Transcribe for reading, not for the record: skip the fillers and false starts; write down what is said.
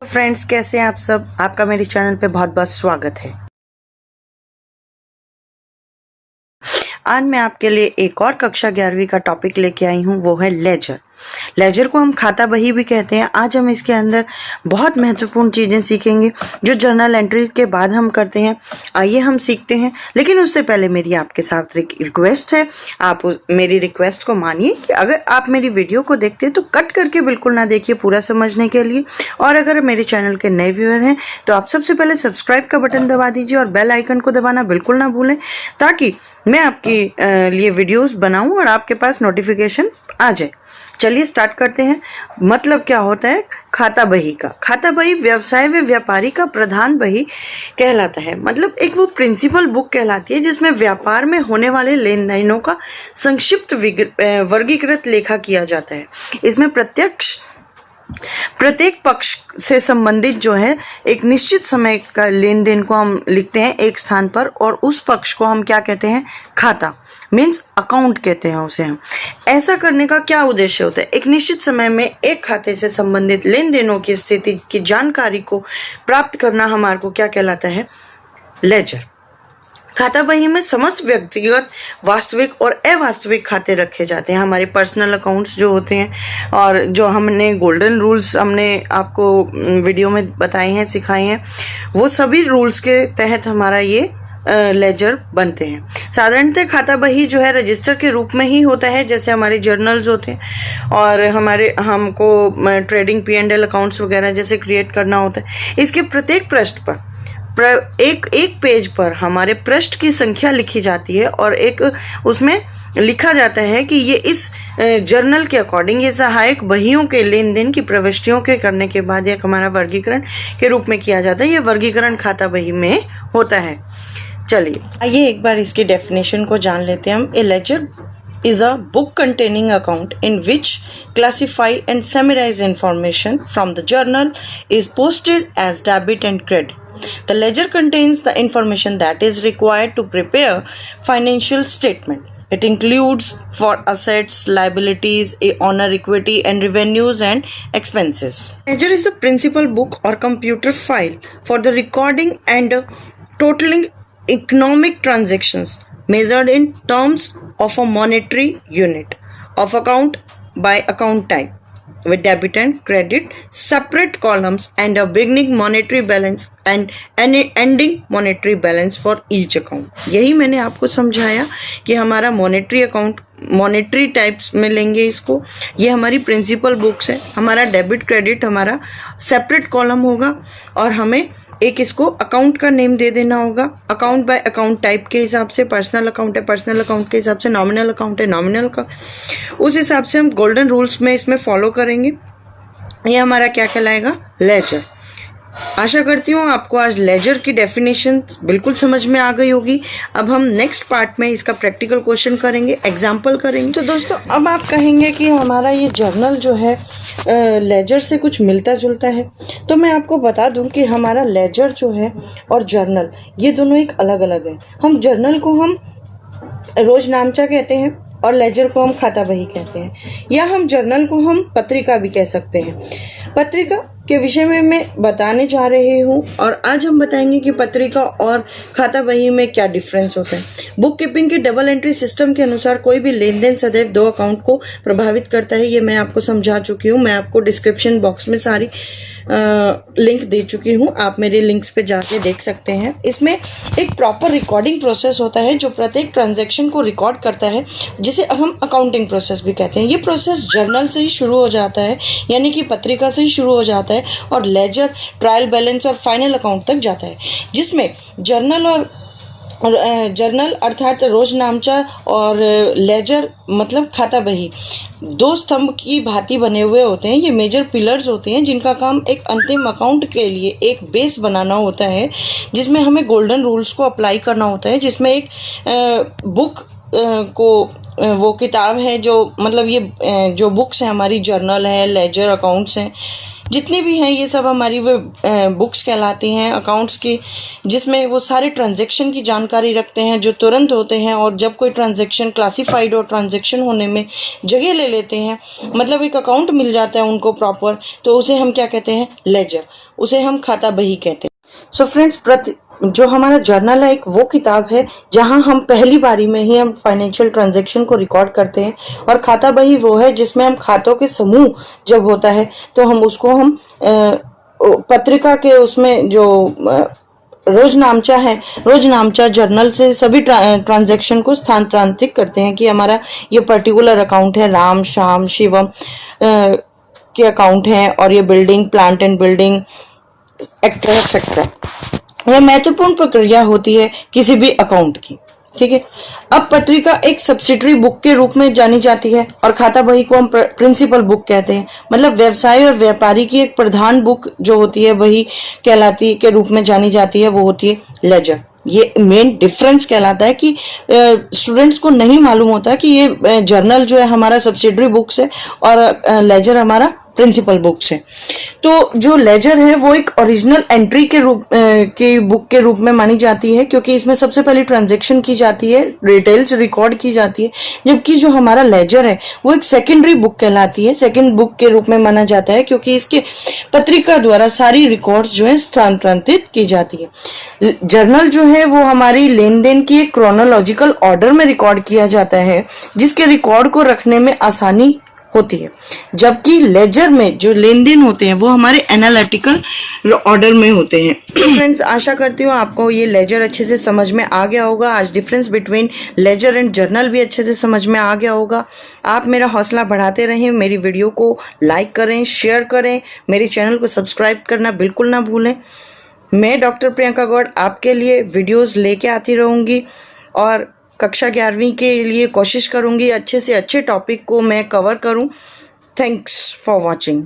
Friends, कैसे हैं आप सब। आपका मेरे चैनल पे बहुत बहुत स्वागत है। आज मैं आपके लिए एक और कक्षा 11वीं का टॉपिक लेके आई हूँ, वो है लेजर। लेजर को हम खाता बही भी कहते हैं। आज हम इसके अंदर बहुत महत्वपूर्ण चीजें सीखेंगे जो जर्नल एंट्री के बाद हम करते हैं। आइए हम सीखते हैं, लेकिन उससे पहले मेरी आपके साथ रिक्वेस्ट है, आप मेरी रिक्वेस्ट को मानिए कि अगर आप मेरी वीडियो को देखते हैं तो कट करके बिल्कुल ना देखिए, पूरा समझने के लिए। और अगर मेरे चैनल के नए व्यूअर हैं तो आप सबसे पहले सब्सक्राइब का बटन दबा दीजिए और बेल आइकन को दबाना बिल्कुल ना भूलें, ताकि मैं आपके लिए वीडियोस बनाऊं और आपके पास नोटिफिकेशन आ जाए। चलिए स्टार्ट करते हैं। मतलब क्या होता है खाता बही का। खाता बही व्यवसाय व व्यापारी का प्रधान बही कहलाता है। मतलब एक वो प्रिंसिपल बुक कहलाती है जिसमें व्यापार में होने वाले लेन देनों का संक्षिप्त वर्गीकृत लेखा किया जाता है। इसमें प्रत्येक पक्ष से संबंधित जो है एक निश्चित समय का लेन देन को हम लिखते हैं एक स्थान पर, और उस पक्ष को हम क्या कहते हैं, खाता मीन्स अकाउंट कहते हैं उसे हम। ऐसा करने का क्या उद्देश्य होता है, एक निश्चित समय में एक खाते से संबंधित लेन देनों की स्थिति की जानकारी को प्राप्त करना हमारे को क्या कहलाता है, लेजर। खाता बही में समस्त व्यक्तिगत, वास्तविक और अवास्तविक खाते रखे जाते हैं। हमारे पर्सनल अकाउंट्स जो होते हैं, और जो हमने गोल्डन रूल्स हमने आपको वीडियो में बताए हैं, सिखाए हैं, वो सभी रूल्स के तहत हमारा ये लेजर बनते हैं। साधारणतः खाता बही जो है रजिस्टर के रूप में ही होता है, जैसे हमारे जर्नल्स होते हैं और हमको ट्रेडिंग P&L अकाउंट्स वगैरह जैसे क्रिएट करना होता है। इसके प्रत्येक पृष्ठ पर एक पेज पर हमारे पृष्ठ की संख्या लिखी जाती है और एक उसमें लिखा जाता है कि ये इस जर्नल के अकॉर्डिंग ये सहायक बहियों के लेन देन की प्रविष्टियों के करने के बाद एक हमारा वर्गीकरण के रूप में किया जाता है। ये वर्गीकरण खाता बही में होता है। चलिए आइए एक बार इसकी डेफिनेशन को जान लेते हैं हम। ए laser is a book containing account in which classified and summarized information from the journal is posted as debit and credit. The ledger contains the information that is required to prepare financial statement. It includes for assets, liabilities, honor, equity, and revenues and expenses. Ledger is a principal book or computer file for the recording and totaling economic transactions measured in terms of a monetary unit of account by account type with debit and credit separate columns and a beginning monetary balance and an ending monetary balance for each account। यही मैंने आपको समझाया कि हमारा monetary account monetary types में लेंगे इसको। ये हमारी प्रिंसिपल बुक्स है। हमारा डेबिट क्रेडिट हमारा सेपरेट कॉलम होगा और हमें एक इसको अकाउंट का नेम दे देना होगा। अकाउंट बाय अकाउंट टाइप के हिसाब से पर्सनल अकाउंट है, पर्सनल अकाउंट के हिसाब से नॉमिनल अकाउंट है, नॉमिनल का उस हिसाब से हम गोल्डन रूल्स में इसमें फॉलो करेंगे। ये हमारा क्या कहलाएगा, लेजर। आशा करती हूँ आपको आज लेजर की डेफिनेशन बिल्कुल समझ में आ गई होगी। अब हम नेक्स्ट पार्ट में इसका प्रैक्टिकल क्वेश्चन करेंगे, एग्जाम्पल करेंगे। तो दोस्तों अब आप कहेंगे कि हमारा ये जर्नल जो है लेजर से कुछ मिलता जुलता है, तो मैं आपको बता दूं कि हमारा लेजर जो है और जर्नल ये दोनों एक अलग अलग है। हम जर्नल को हम रोजनामचा कहते हैं और लेजर को हम खाता बही कहते हैं, या हम जर्नल को हम पत्रिका भी कह सकते हैं। पत्रिका के विषय में मैं बताने जा रही हूँ और आज हम बताएंगे कि पत्रिका और खाता बही में क्या डिफरेंस होता है। बुक कीपिंग के डबल एंट्री सिस्टम के अनुसार कोई भी लेन देन सदैव दो अकाउंट को प्रभावित करता है। ये मैं आपको समझा चुकी हूँ। मैं आपको डिस्क्रिप्शन बॉक्स में सारी लिंक दे चुकी हूँ, आप मेरे लिंक्स पे जाके देख सकते हैं। इसमें एक प्रॉपर रिकॉर्डिंग प्रोसेस होता है जो प्रत्येक ट्रांजैक्शन को रिकॉर्ड करता है, जिसे हम अकाउंटिंग प्रोसेस भी कहते हैं। ये प्रोसेस जर्नल से ही शुरू हो जाता है, यानी कि पत्रिका से ही शुरू हो जाता है, और लेजर, ट्रायल बैलेंस और फाइनल अकाउंट तक जाता है, जिसमें जर्नल अर्थात रोजनामचा और लेजर मतलब खाता बही दो स्तंभ की भांति बने हुए होते हैं। ये मेजर पिलर्स होते हैं जिनका काम एक अंतिम अकाउंट के लिए एक बेस बनाना होता है, जिसमें हमें गोल्डन रूल्स को अप्लाई करना होता है। जिसमें एक बुक को वो किताब है जो मतलब ये जो बुक्स हैं हमारी जर्नल है, लेजर, अकाउंट्स हैं, जितनी भी हैं ये सब हमारी वो बुक्स कहलाती हैं अकाउंट्स की, जिसमें वो सारे ट्रांजैक्शन की जानकारी रखते हैं जो तुरंत होते हैं, और जब कोई ट्रांजैक्शन क्लासिफाइड और ट्रांजैक्शन होने में जगह ले लेते हैं, मतलब एक अकाउंट मिल जाता है उनको प्रॉपर, तो उसे हम क्या कहते हैं, लेजर। उसे हम खाता बही कहते हैं। सो फ्रेंड्स, जो हमारा जर्नल है एक वो किताब है जहां हम पहली बारी में ही हम फाइनेंशियल ट्रांजैक्शन को रिकॉर्ड करते हैं, और खाता बही वो है जिसमें हम खातों के समूह जब होता है तो हम उसको हम पत्रिका के उसमें जो रोजनामचा है, रोजनामचा जर्नल से सभी ट्रांजैक्शन को स्थानांतरित करते हैं कि हमारा ये पर्टिकुलर अकाउंट है, राम श्याम शिवम के अकाउंट है, और ये building plant and building etcetera. यह महत्वपूर्ण प्रक्रिया होती है किसी भी अकाउंट की। ठीक है। अब पत्रिका एक सब्सिडरी बुक के रूप में जानी जाती है और खाता बही को हम प्रिंसिपल बुक कहते हैं। मतलब व्यवसाय और व्यापारी की एक प्रधान बुक जो होती है वही कहलाती के रूप में जानी जाती है, वो होती है लेजर। ये मेन डिफरेंस कहलाता है कि स्टूडेंट्स को नहीं मालूम होता कि ये जर्नल जो है हमारा सब्सिडरी बुक्स है और लेजर हमारा प्रिंसिपल बुक्स है। तो जो लेजर है वो एक ओरिजिनल एंट्री के रूप की बुक के रूप में मानी जाती है, क्योंकि इसमें सबसे पहले ट्रांजैक्शन की जाती है, डिटेल्स रिकॉर्ड की जाती है। जबकि जो हमारा लेजर है वो एक सेकेंडरी बुक कहलाती है, सेकेंड बुक के रूप में माना जाता है, क्योंकि इसके पत्रिका द्वारा सारी रिकॉर्ड्स जो है स्थानांतरित की जाती है। जर्नल जो है वो हमारी लेन देन की एक क्रोनोलॉजिकल ऑर्डर में रिकॉर्ड किया जाता है, जिसके रिकॉर्ड को रखने में आसानी होती है। जबकि लेजर में जो लेन देन होते हैं वो हमारे एनालिटिकल ऑर्डर में होते हैं। फ्रेंड्स, आशा करती हूँ आपको ये लेजर अच्छे से समझ में आ गया होगा। आज difference between ledger and journal भी अच्छे से समझ में आ गया होगा। आप मेरा हौसला बढ़ाते रहें, मेरी वीडियो को लाइक करें, शेयर करें, मेरे चैनल को सब्सक्राइब करना बिल्कुल ना भूलें। मैं डॉक्टर प्रियंका गौड़ आपके लिए वीडियोस लेके आती रहूँगी और कक्षा 11वीं के लिए कोशिश करूंगी अच्छे से अच्छे टॉपिक को मैं कवर करूं। Thanks for watching.